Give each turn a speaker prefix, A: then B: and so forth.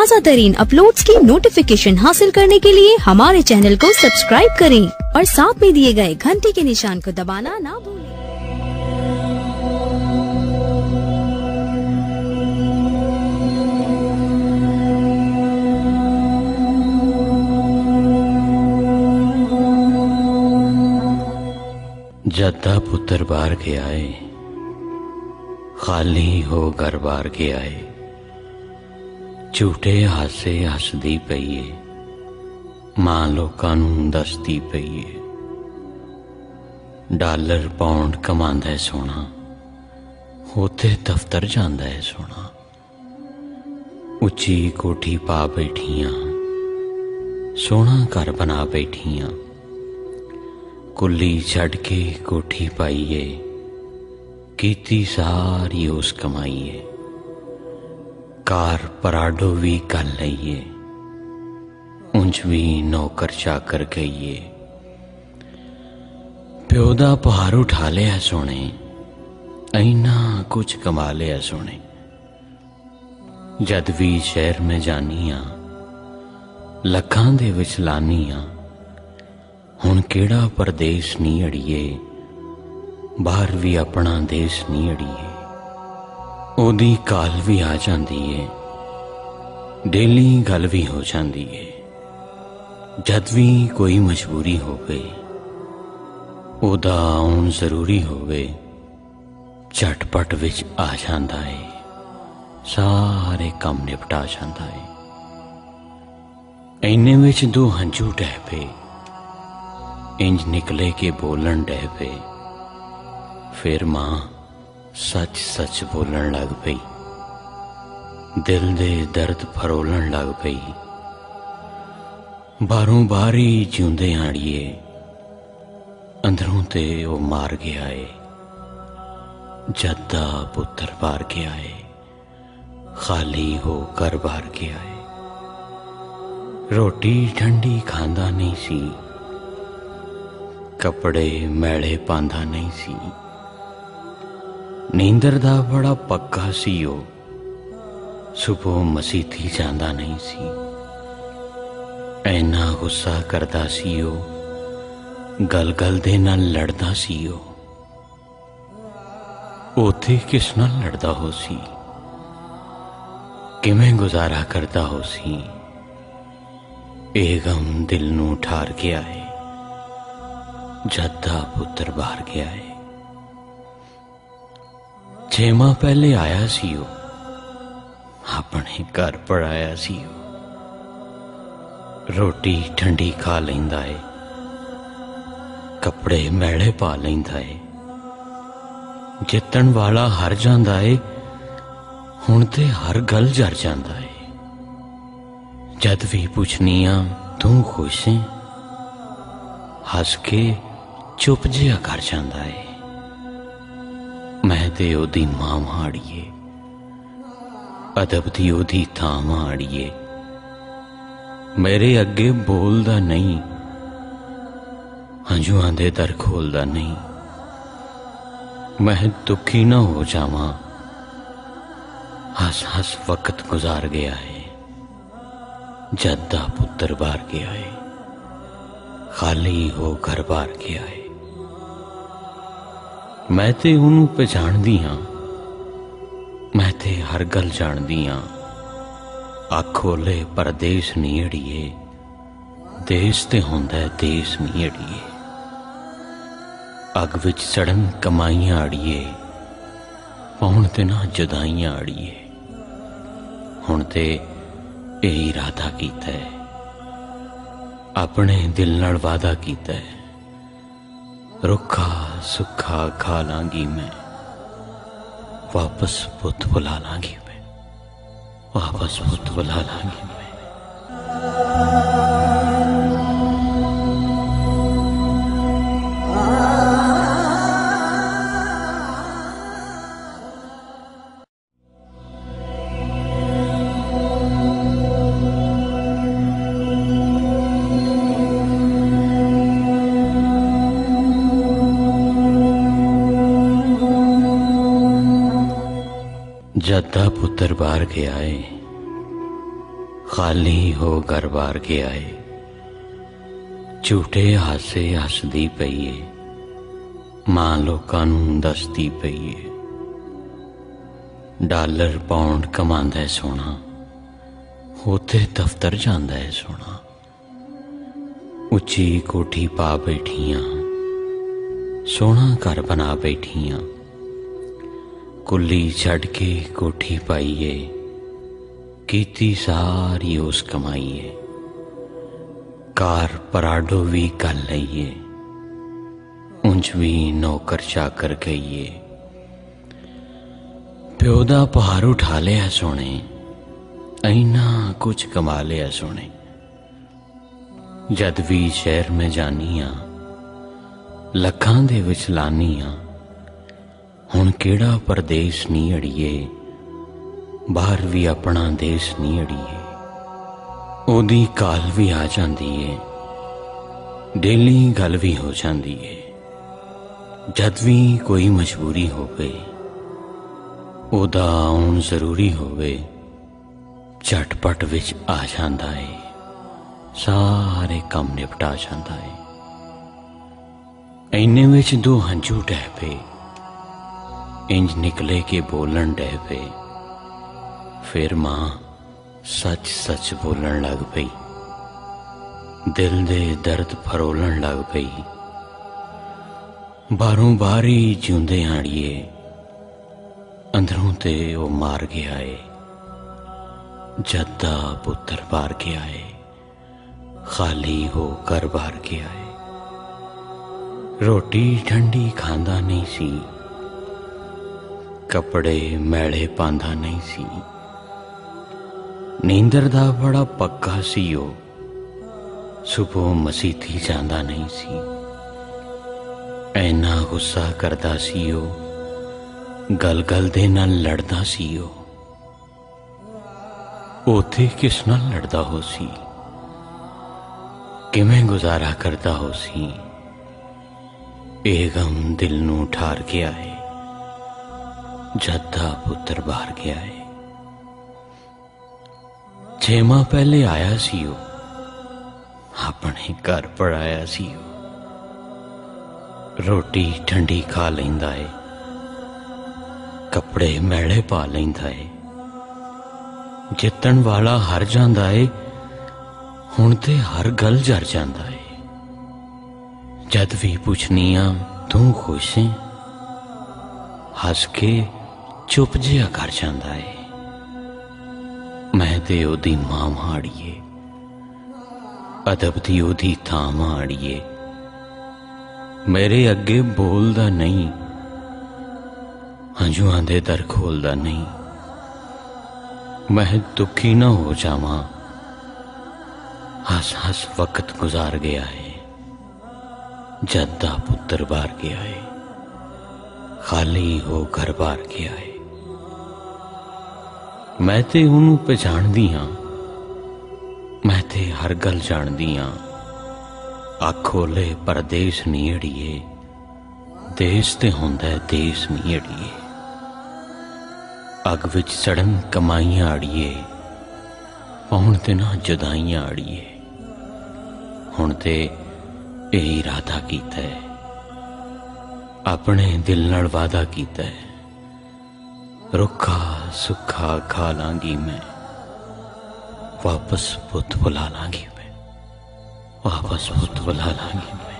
A: ताज़ा तरीन अपलोड्स की नोटिफिकेशन हासिल करने के लिए हमारे चैनल को सब्सक्राइब करें और साथ में दिए गए घंटी के निशान को दबाना ना भूलें।
B: जद्दा पुत्र बार के आए, खाली हो घर बार के आए। झूठे हासे हसदी पईए, मां लोकां नूं दसदी पईए। डॉलर पाउंड कमांदा है सोना, होते दफ्तर जांदा है सोना। उच्ची कोठी पा बैठियां, सोना घर बना बैठियां। कुल्ली छड़ के कोठी पाईए, कीती सारी उस कमाईए। कार पराडो भी कर लईए, उंज भी नौकर चाकर गईए। प्यो दा भार उठा लिया सोने, इना कुछ कमा लिया सोने। जद भी शहर में जानी आ, लखां दे विच लानी आ। हुण केड़ा परदेस नहीं अड़िए, बाहर भी अपना देश नहीं अड़िए। ओदी काल भी आ जाती है, डेली गल भी हो जाती है। जद भी कोई मजबूरी होवे, ओदा आउण जरूरी होवे, झटपट विच आ जाता है, सारे काम निपटा जाता है। इन्ने विच दो हंझू ढह पे, इंज निकले के बोलन डह पे। फिर मां सच सच बोलन लग पई, दिल दे दर्द फरोलन लग पई। बारों बारी जिउंदे आड़िए, अंदरों ते ओ मार गया है। जद्दा पुत्र बार के आए, खाली हो कर बार के आए। रोटी ठंडी खांदा नहीं सी, कपड़े मैले पांदा नहीं सी। नींदर दा बड़ा पक्का सी ओ, सुबह मसीती जांदा नहीं सी। ऐना गुस्सा करदा सी ओ, गल गल दे नाल लड़दा सी ओ। ओथे किस नाल लड़दा हो सी, किवें गुजारा करदा हो सी। ए गम दिल नूं ठार के आए, जद्दा पुत्र बाहर गया है। 6 माह पहले आया सी ओ, अपने घर पढ़ाया सी ओ। रोटी ठंडी खा लैंदा है, कपड़े मैले पा लैंदा है। जितन वाला हर जांदा है, हुण ते हर गल जर जांदा है। जद भी पुछनी आ तू खुश है, हस के चुप जिहा कर जांदा है। मैं ते ओदी मां अड़िए, अदब दी ओदी थां अड़िए। मेरे अगे बोलदा नहीं, हंझुआं दे दर खोलदा नहीं। मैं दुखी ना हो जावां, हस हस वक्त गुजार गया है। जद्दा पुत्र बार गया है, खाली हो घर बार गया है। मैं ते उन्होंने पहचानदी हाँ, मैं ते हर गल जानदी हाँ। आखोले परदेस नहीं अड़िए, देश ते हुंदा है देश नहीं अड़िए। अग विच सड़न कमाइयां अड़िए, पौण ते ना जुदाइयां अड़िए। हुण ते यही इरादा कीता है, अपने दिल नाल वादा कीता है। रुखा सुखा खा लांगी मैं, वापस पुत बुला लांगी मैं, वापस पुत बुला लांगी मैं। जद्दा पुत्र बार के आए, खाली हो घर बार के आए, झूठे हासे हसदी पई है, मां लोकां नूं दसदी पई है। डॉलर पाउंड कमांदा है सोना, होते दफ्तर जांदा है सोना। उच्ची कोठी पा बैठियां, सोना घर बना बैठियां। कुल्ली छड़ के कोठी पाईए, कीती सारी उस कमाईए। कार पराडो भी कर लईए, उंज भी नौकर चाकर गईए। प्यो दा भार उठा लिया सोने, इना कुछ कमा लिया सोने। जद भी शहर में जानी आ, लखां दे विच लानी आ। हुण केड़ा परदेस नी अड़िए, बाहर भी अपना देश नी अड़िए। ओदी काल भी आ जांदी है, डेली गल भी हो जांदी है। जद भी कोई मजबूरी होवे, ओदा आउण जरूरी होवे, झटपट विच आ जांदा है, सारे काम निपटा जांदा है। इन्ने विच दो हंझू ढह पे, इंज निकले के बोलन डह पे। फिर मां सच सच बोलन लग पई, दिल दे दर्द फरोलन लग पई। बारों बारी जिउंदे आड़िए, अंदरों ते ओ मार गया है। जद्दा पुत्र बार गया है, खाली हो घर बार गया है। रोटी ठंडी खांदा नहीं सी, कपड़े मैले पांदा नहीं सी। नींदर दा बड़ा पक्का सी ओ, सुबह मसीती जांदा नहीं सी। ऐना गुस्सा करदा सी ओ, गल गल दे नाल लड़दा सी ओ। ओथे किस नाल लड़दा हो सी, किवें गुजारा करदा हो सी। ए गम दिल नूं ठार गया है, जद्दा पुत्र बाहर गया है। 6 माह पहले आया सी ओ, अपने घर पढ़ाया सी ओ। रोटी ठंडी खा लैंदा है, कपड़े मैले पा लैंदा है। जितन वाला हर जांदा है, हुण ते हर गल जर जांदा है। जद भी पुछनी आ तू खुश है, हस के चुप जिहा कर जांदा है। मैं ते ओदी मां माड़िए, अदब दी ओदी थां माड़िए। मेरे अगे बोलदा नहीं, हंझुआं दे दर खोलदा नहीं। मैं दुखी ना हो जावां, हस हस वक्त गुजार गया है। जद्दा पुत्र बार गया है, खाली हो घर बार गया है। मैं ते उन्होंने पहचानदी हां, मैं ते हर गल जानदी हां। आखोले परदेस नी अड़िए, देश ते हुंदा है देश नी अड़िए। अग विच सड़न कमाइयां अड़िए, पाउण ते ना जुदाइयां अड़िए। हुण ते यही इरादा कीता है, अपने दिल नाल वादा कीता है। रुखा सुखा खा लांगी मैं, वापस पुत बुला लांगी मैं, वापस पुत बुला लांगी मैं।